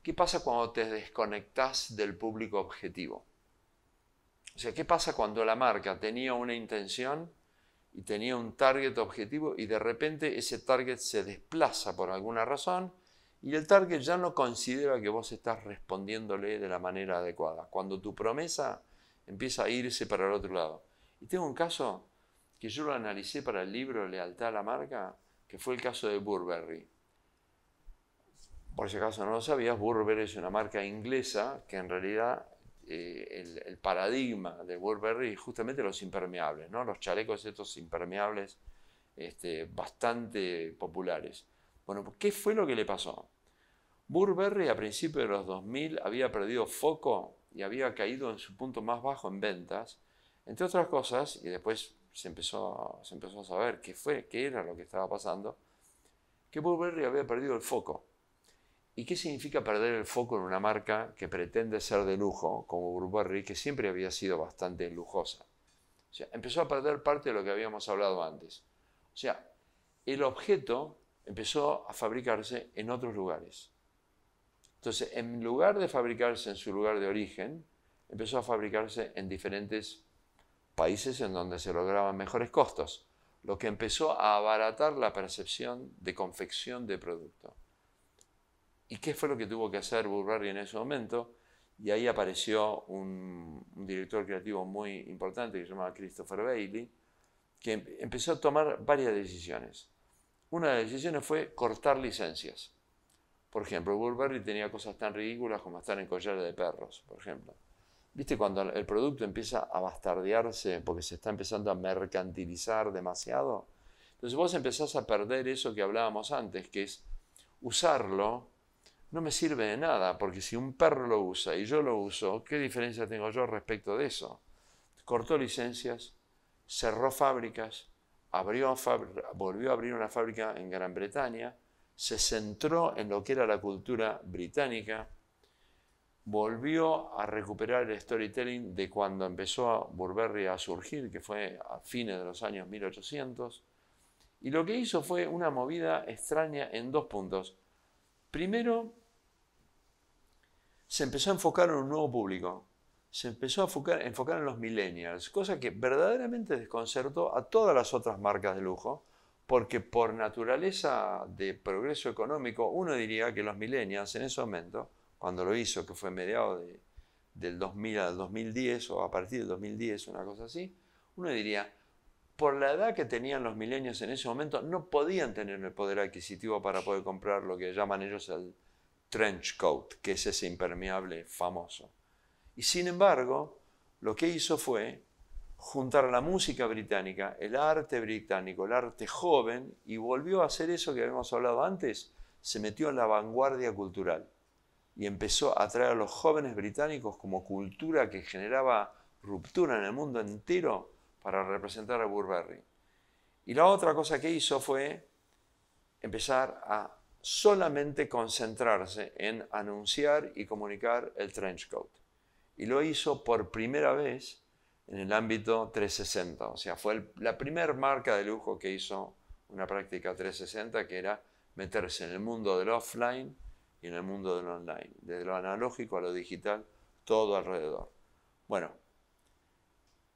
¿qué pasa cuando te desconectás del público objetivo? O sea, ¿qué pasa cuando la marca tenía una intención y tenía un target objetivo y de repente ese target se desplaza por alguna razón y el target ya no considera que vos estás respondiéndole de la manera adecuada? Cuando tu promesa empieza a irse para el otro lado. Y tengo un caso que yo lo analicé para el libro Lealtad a la Marca, que fue el caso de Burberry. Por si acaso no lo sabías, Burberry es una marca inglesa que en realidad el paradigma de Burberry es justamente los impermeables, ¿no? Los chalecos estos impermeables bastante populares. Bueno, ¿qué fue lo que le pasó? Burberry a principios de los 2000 había perdido foco y había caído en su punto más bajo en ventas, entre otras cosas, y después se empezó a saber qué era lo que estaba pasando, que Burberry había perdido el foco. ¿Y qué significa perder el foco en una marca que pretende ser de lujo, como Burberry, que siempre había sido bastante lujosa? O sea, empezó a perder parte de lo que habíamos hablado antes. O sea, el objeto empezó a fabricarse en otros lugares. Entonces, en lugar de fabricarse en su lugar de origen, empezó a fabricarse en diferentes países en donde se lograban mejores costos, lo que empezó a abaratar la percepción de confección de producto. ¿Y qué fue lo que tuvo que hacer Burberry en ese momento? Y ahí apareció un director creativo muy importante que se llamaba Christopher Bailey, que empezó a tomar varias decisiones. Una de las decisiones fue cortar licencias. Por ejemplo, Burberry tenía cosas tan ridículas como estar en collares de perros, por ejemplo. ¿Viste cuando el producto empieza a bastardearse porque se está empezando a mercantilizar demasiado? Entonces vos empezás a perder eso que hablábamos antes, que es usarlo. No me sirve de nada, porque si un perro lo usa y yo lo uso, ¿qué diferencia tengo yo respecto de eso? Cortó licencias, cerró fábricas, volvió a abrir una fábrica en Gran Bretaña, se centró en lo que era la cultura británica, volvió a recuperar el storytelling de cuando empezó Burberry a surgir, que fue a fines de los años 1800, y lo que hizo fue una movida extraña en dos puntos. Primero, se empezó a enfocar en un nuevo público, se empezó a enfocar en los millennials, cosa que verdaderamente desconcertó a todas las otras marcas de lujo, porque por naturaleza de progreso económico, uno diría que los millennials en ese momento, cuando lo hizo, que fue mediados del 2000 al 2010 o a partir del 2010, una cosa así, uno diría, por la edad que tenían los millennials en ese momento, no podían tener el poder adquisitivo para poder comprar lo que llaman ellos el trench coat, que es ese impermeable famoso. Y sin embargo, lo que hizo fue juntar la música británica, el arte británico, el arte joven, y volvió a hacer eso que habíamos hablado antes, se metió en la vanguardia cultural y empezó a atraer a los jóvenes británicos como cultura que generaba ruptura en el mundo entero para representar a Burberry. Y la otra cosa que hizo fue empezar a solamente concentrarse en anunciar y comunicar el trench coat. Y lo hizo por primera vez en el ámbito 360. O sea, fue la primera marca de lujo que hizo una práctica 360, que era meterse en el mundo del offline y en el mundo del online. Desde lo analógico a lo digital, todo alrededor. Bueno,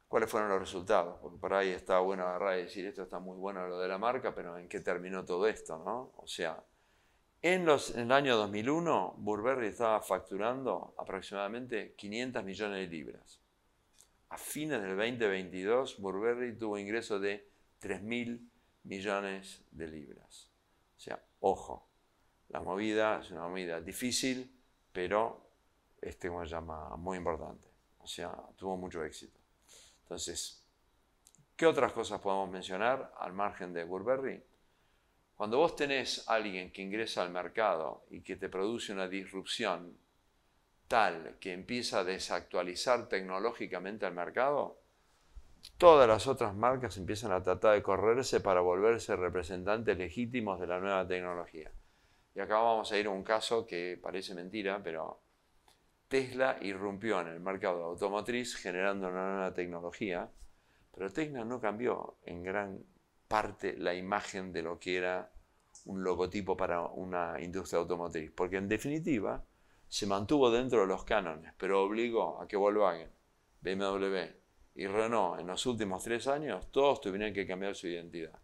¿cuáles fueron los resultados? Porque por ahí está bueno agarrar y decir, esto está muy bueno lo de la marca, pero ¿en qué terminó todo esto, no? O sea, en el año 2001, Burberry estaba facturando aproximadamente 500 millones de libras. A fines del 2022, Burberry tuvo ingresos de 3.000 millones de libras. O sea, ojo, la movida es una movida difícil, pero como se llama, muy importante. O sea, tuvo mucho éxito. Entonces, ¿qué otras cosas podemos mencionar al margen de Burberry? Cuando vos tenés a alguien que ingresa al mercado y que te produce una disrupción tal que empieza a desactualizar tecnológicamente al mercado, todas las otras marcas empiezan a tratar de correrse para volverse representantes legítimos de la nueva tecnología. Y acá vamos a ir a un caso que parece mentira, pero Tesla irrumpió en el mercado automotriz generando una nueva tecnología, pero Tesla no cambió en gran parte la imagen de lo que era un logotipo para una industria automotriz, porque en definitiva se mantuvo dentro de los cánones, pero obligó a que Volkswagen, BMW y Renault en los últimos 3 años, todos tuvieran que cambiar su identidad.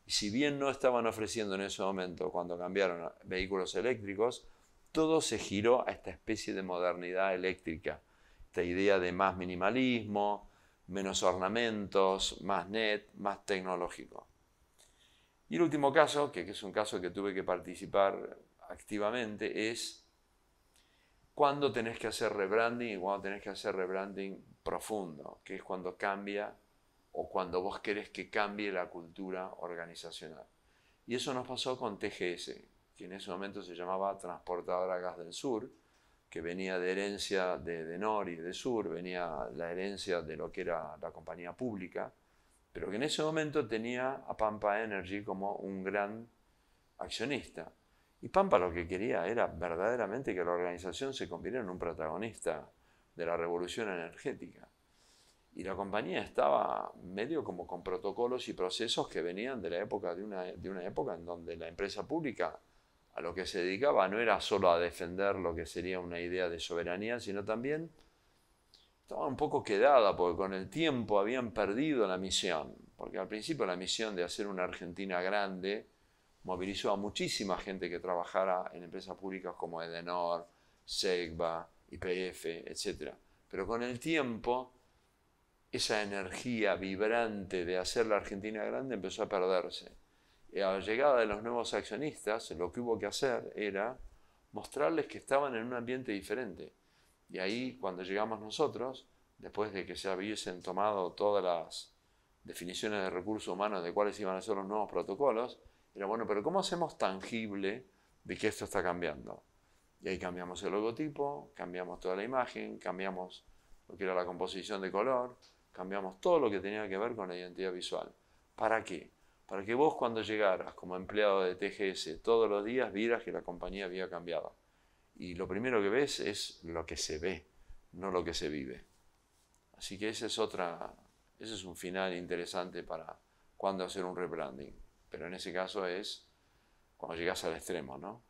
Y si bien no estaban ofreciendo en ese momento, cuando cambiaron a vehículos eléctricos, todo se giró a esta especie de modernidad eléctrica, esta idea de más minimalismo, menos ornamentos, más net, más tecnológico. Y el último caso, que es un caso que tuve que participar activamente, es cuando tenés que hacer rebranding y cuando tenés que hacer rebranding profundo, que es cuando cambia o cuando vos querés que cambie la cultura organizacional. Y eso nos pasó con TGS, que en ese momento se llamaba Transportadora Gas del Sur, que venía de herencia de Denor y de Sur, venía la herencia de lo que era la compañía pública, pero que en ese momento tenía a Pampa Energy como un gran accionista. Y Pampa lo que quería era verdaderamente que la organización se convirtiera en un protagonista de la revolución energética. Y la compañía estaba medio como con protocolos y procesos que venían de la época de una época en donde la empresa pública a lo que se dedicaba no era solo a defender lo que sería una idea de soberanía, sino también estaba un poco quedada, porque con el tiempo habían perdido la misión, porque al principio la misión de hacer una Argentina grande movilizó a muchísima gente que trabajara en empresas públicas como Edenor, Segba, YPF, etc. Pero con el tiempo, esa energía vibrante de hacer la Argentina grande empezó a perderse. Y a la llegada de los nuevos accionistas, lo que hubo que hacer era mostrarles que estaban en un ambiente diferente. Y ahí, cuando llegamos nosotros, después de que se hubiesen tomado todas las definiciones de recursos humanos de cuáles iban a ser los nuevos protocolos, era bueno, pero ¿cómo hacemos tangible de que esto está cambiando? Y ahí cambiamos el logotipo, cambiamos toda la imagen, cambiamos lo que era la composición de color, cambiamos todo lo que tenía que ver con la identidad visual. ¿Para qué? Para que vos cuando llegaras como empleado de TGS todos los días vieras que la compañía había cambiado. Y lo primero que ves es lo que se ve, no lo que se vive. Así que ese es un final interesante para cuando hacer un rebranding. Pero en ese caso es cuando llegas al extremo, ¿no?